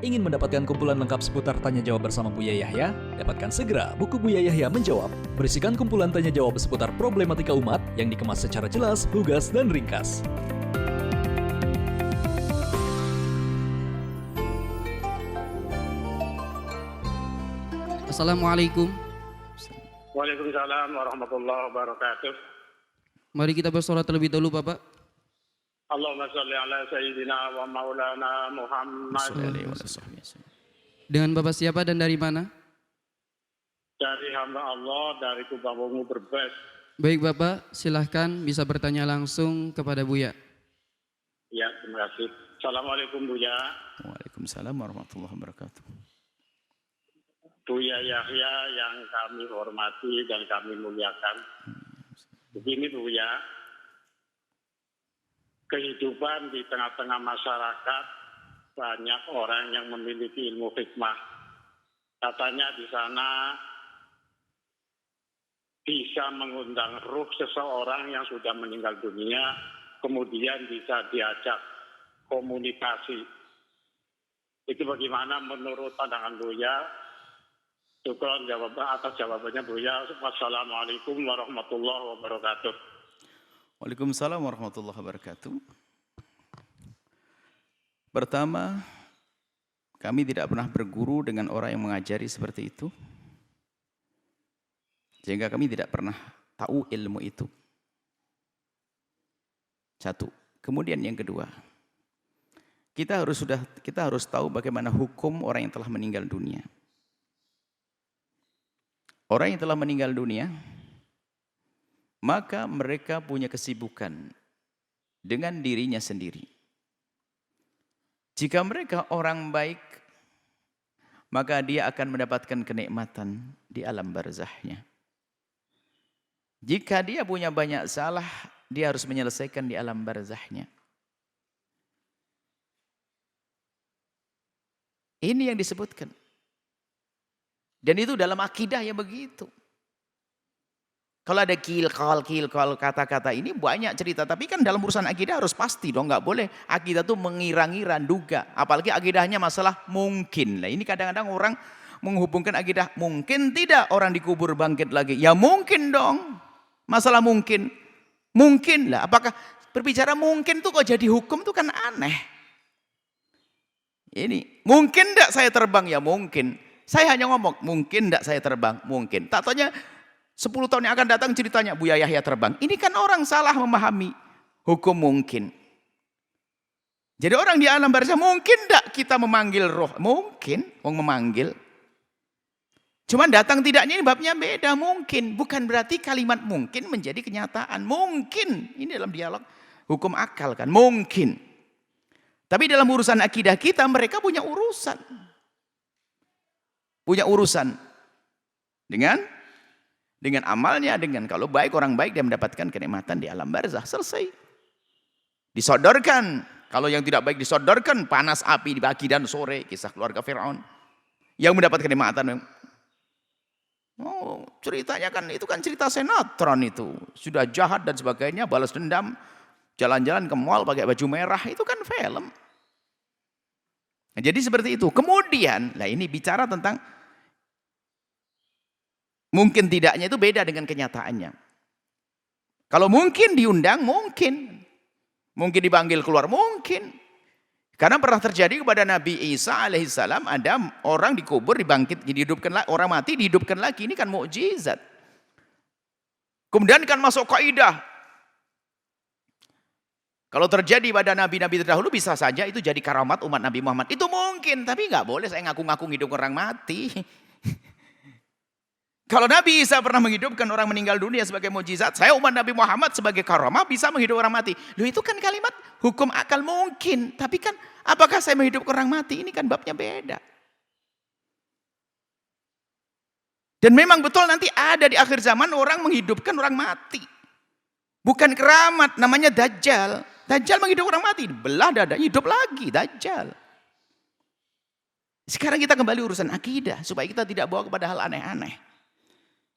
Ingin mendapatkan kumpulan lengkap seputar Tanya Jawab bersama Buya Yahya? Dapatkan segera buku Buya Yahya Menjawab, berisikan kumpulan tanya jawab seputar problematika umat yang dikemas secara jelas, lugas, dan ringkas. Assalamualaikum. Waalaikumsalam warahmatullahi wabarakatuh. Mari kita bersolat terlebih dahulu, Bapak. Allahumma salli ala sayyidina wa maulana Muhammad. Dengan Bapak siapa dan dari mana? Dari hamba Allah, dari Kubawungu Brebes. Baik Bapak, silahkan bisa bertanya langsung kepada Buya. Ya, terima kasih. Assalamualaikum Buya. Waalaikumsalam warahmatullahi wabarakatuh. Buya Yahya yang kami hormati dan kami muliakan. Begini Buya, kehidupan di tengah-tengah masyarakat banyak orang yang memiliki ilmu hikmah. Katanya di sana bisa mengundang ruh seseorang yang sudah meninggal dunia, kemudian bisa diajak komunikasi. Itu bagaimana menurut pandangan Buya? Syukran atas jawabannya Buya. Wassalamualaikum warahmatullahi wabarakatuh. Waalaikumsalam warahmatullahi wabarakatuh. Pertama, kami tidak pernah berguru dengan orang yang mengajari seperti itu. Sehingga kami tidak pernah tahu ilmu itu. Satu. Kemudian yang kedua, kita harus tahu bagaimana hukum orang yang telah meninggal dunia. Orang yang telah meninggal dunia, maka mereka punya kesibukan dengan dirinya sendiri. Jika mereka orang baik, maka dia akan mendapatkan kenikmatan di alam barzahnya. Jika dia punya banyak salah, dia harus menyelesaikan di alam barzahnya. Ini yang disebutkan. Dan itu dalam akidah yang begitu. Kalau ada kilkal kata-kata ini banyak cerita. Tapi kan dalam urusan akidah harus pasti dong. Nggak boleh akidah itu mengira-ngira, duga. Apalagi akidahnya masalah mungkin. Nah ini kadang-kadang orang menghubungkan akidah. Mungkin tidak orang dikubur bangkit lagi. Ya mungkin dong. Masalah mungkin. Mungkin lah. Apakah berbicara mungkin itu kok jadi hukum itu kan aneh. Ini mungkin tidak saya terbang? Ya mungkin. Saya hanya ngomong, mungkin tidak saya terbang? Mungkin. Tak tanya 10 tahun yang akan datang ceritanya Buya Yahya terbang. Ini kan orang salah memahami hukum mungkin. Jadi orang di alam barzah mungkin tidak kita memanggil roh? Mungkin, orang memanggil. Cuman datang tidaknya ini babnya beda, mungkin. Bukan berarti kalimat mungkin menjadi kenyataan. Mungkin, ini dalam dialog hukum akal kan, mungkin. Tapi dalam urusan akidah kita mereka punya urusan. Punya urusan dengan amalnya, dengan kalau baik orang baik dia mendapatkan kenikmatan di alam barzah, selesai. Disodorkan, kalau yang tidak baik disodorkan, panas api di pagi dan sore, kisah keluarga Firaun. Yang mendapat kenikmatan, oh ceritanya kan itu kan cerita sinetron itu, sudah jahat dan sebagainya, balas dendam, jalan-jalan ke mall pakai baju merah, itu kan film. Nah, jadi seperti itu. Kemudian, nah ini bicara tentang mungkin tidaknya itu beda dengan kenyataannya. Kalau mungkin diundang, mungkin. Mungkin dipanggil keluar, mungkin. Karena pernah terjadi kepada Nabi Isa alaihissalam, ada orang dikubur, dibangkit, dihidupkan lagi, orang mati dihidupkan lagi. Ini kan mukjizat. Kemudian kan masuk kaidah. Kalau terjadi pada nabi-nabi terdahulu bisa saja itu jadi karamat umat Nabi Muhammad. Itu mungkin, tapi nggak boleh saya ngaku-ngaku hidup orang mati. Kalau Nabi Isa pernah menghidupkan orang meninggal dunia sebagai mukjizat, saya umat Nabi Muhammad sebagai karamah bisa menghidupkan orang mati. Loh itu kan kalimat hukum akal mungkin, tapi kan apakah saya menghidupkan orang mati? Ini kan babnya beda. Dan memang betul nanti ada di akhir zaman orang menghidupkan orang mati. Bukan keramat, namanya Dajjal. Dajjal menghidupkan orang mati, belah dada, hidup lagi Dajjal. Sekarang kita kembali urusan akidah, supaya kita tidak bawa kepada hal aneh-aneh.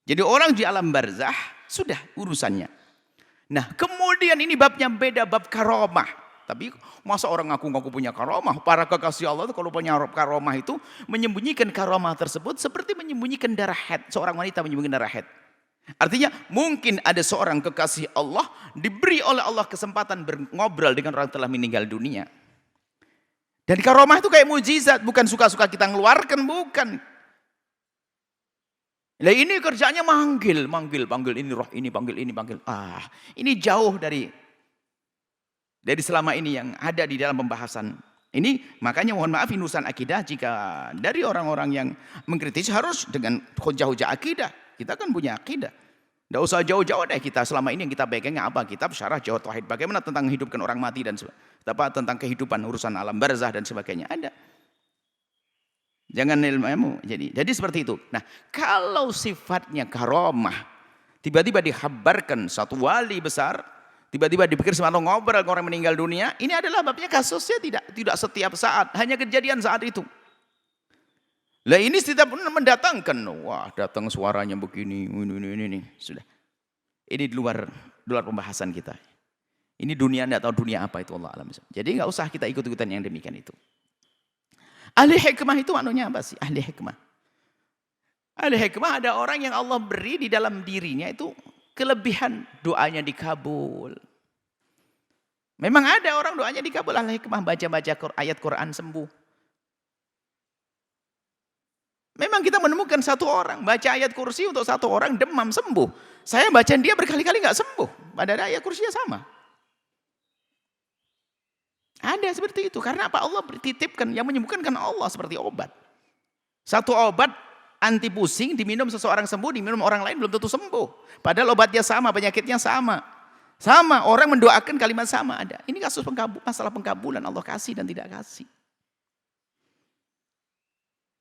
Jadi orang di alam barzah, sudah urusannya. Nah kemudian ini babnya beda, bab karomah. Tapi masa orang ngaku-ngaku punya karomah? Para kekasih Allah itu kalau punya karomah itu menyembunyikan karomah tersebut seperti menyembunyikan darah haid. Seorang wanita menyembunyikan darah haid. Artinya mungkin ada seorang kekasih Allah diberi oleh Allah kesempatan ngobrol dengan orang telah meninggal dunia. Dan karomah itu kayak mujizat, bukan suka-suka kita ngeluarkan, bukan. Lah ini kerjanya manggil, ini roh ini panggil ini panggil. Ini jauh dari selama ini yang ada di dalam pembahasan. Ini makanya mohon maaf ini urusan akidah, jika dari orang-orang yang mengkritisi harus dengan hujah-hujah akidah. Kita kan punya akidah. Tidak usah jauh-jauh deh kita selama ini yang kita pegang apa? Kitab syarah Jawahir Tauhid. Bagaimana tentang menghidupkan orang mati dan tentang kehidupan urusan alam barzah dan sebagainya. Ada. Jangan ilmu. Jadi seperti itu. Nah, kalau sifatnya karomah, tiba-tiba dikhabarkan satu wali besar, tiba-tiba dipikir semalam ngobrol dengan orang meninggal dunia, ini adalah babnya kasusnya tidak setiap saat, hanya kejadian saat itu. Lah ini setiap mendatangkan, wah datang suaranya begini, ini. Sudah. Ini di luar pembahasan kita. Ini dunia Anda tahu dunia apa itu Allah alam. Jadi nggak usah kita ikut-ikutan yang demikian itu. Ahli hikmah itu maknanya apa sih? Ahli hikmah. Ahli hikmah ada orang yang Allah beri di dalam dirinya itu kelebihan doanya dikabul. Memang ada orang doanya dikabul. Ahli hikmah baca-baca ayat Quran sembuh. Memang kita menemukan satu orang baca ayat kursi untuk satu orang demam sembuh. Saya baca dia berkali-kali nggak sembuh. Padahal ayat kursinya sama. Ada seperti itu. Karena apa? Allah titipkan yang menyembuhkan kan Allah seperti obat. Satu obat anti pusing diminum seseorang sembuh, diminum orang lain belum tentu sembuh. Padahal obatnya sama, penyakitnya sama. Sama, orang mendoakan kalimat sama ada. Ini kasus masalah pengkabulan Allah kasih dan tidak kasih.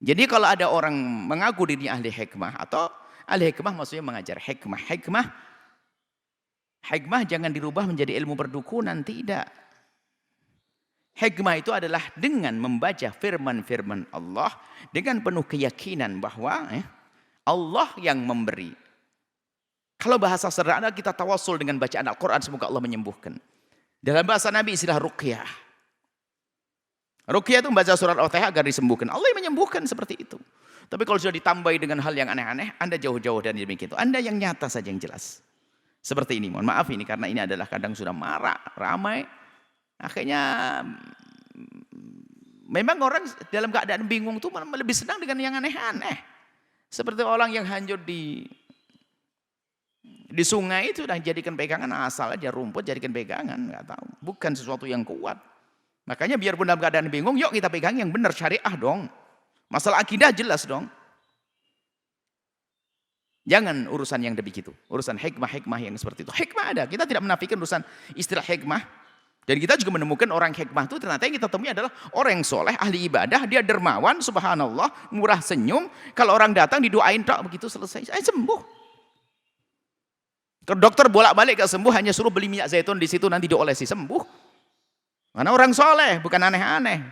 Jadi kalau ada orang mengaku dirinya ahli hikmah, atau ahli hikmah maksudnya mengajar hikmah. Hikmah jangan dirubah menjadi ilmu perdukunan, tidak. Hikmah itu adalah dengan membaca firman-firman Allah dengan penuh keyakinan bahwa Allah yang memberi. Kalau bahasa sederhana kita tawassul dengan bacaan Al-Quran, semoga Allah menyembuhkan. Dalam bahasa Nabi istilah ruqyah. Ruqyah itu membaca surat Al-Fatihah agar disembuhkan. Allah yang menyembuhkan seperti itu. Tapi kalau sudah ditambahi dengan hal yang aneh-aneh, Anda jauh-jauh dari demikian itu. Anda yang nyata saja yang jelas. Seperti ini. Mohon maaf ini karena ini adalah kadang sudah marak, ramai. Akhirnya memang orang dalam keadaan bingung itu lebih senang dengan yang aneh-aneh. Seperti orang yang hanyut di sungai itu sudah jadikan pegangan, asal aja rumput jadikan pegangan, nggak tahu. Bukan sesuatu yang kuat. Makanya biarpun dalam keadaan bingung, yuk kita pegang yang benar, syariah dong. Masalah akidah jelas dong. Jangan urusan yang begitu. Urusan hikmah yang seperti itu. Hikmah ada. Kita tidak menafikan urusan istilah hikmah. Dan kita juga menemukan orang hikmah itu ternyata yang kita temui adalah orang yang soleh, ahli ibadah, dia dermawan, subhanallah, murah senyum. Kalau orang datang didoain, tak begitu selesai, sembuh. Ke dokter bolak-balik gak sembuh, hanya suruh beli minyak zaitun di situ nanti diolesi sembuh. Karena orang soleh, bukan aneh-aneh.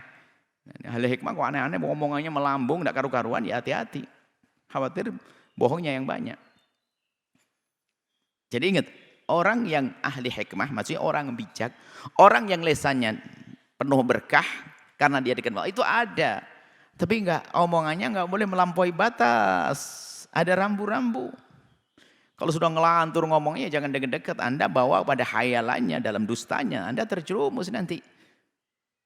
Ahli hikmah kok aneh-aneh, ngomongannya melambung, tidak karu-karuan, ya hati-hati. Khawatir bohongnya yang banyak. Jadi ingat, orang yang ahli hikmah, maksudnya orang bijak, orang yang lesannya penuh berkah, karena dia dikenal, itu ada. Tapi omongannya nggak boleh melampaui batas. Ada rambu-rambu. Kalau sudah ngelantur ngomongnya jangan deket-deket. Anda bawa pada hayalannya dalam dustanya. Anda terjerumus nanti.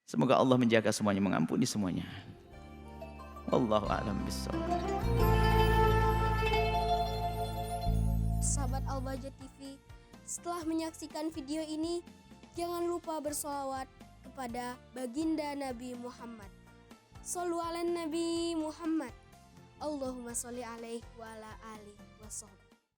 Semoga Allah menjaga semuanya, mengampuni semuanya. Wallahu a'lam bishawab. Sahabat Al-Bahjah TV, setelah menyaksikan video ini, jangan lupa bersolawat kepada baginda Nabi Muhammad. Shollu ala Nabi Muhammad. Allahumma sholli alaihi wa ala alihi wa sahbihi.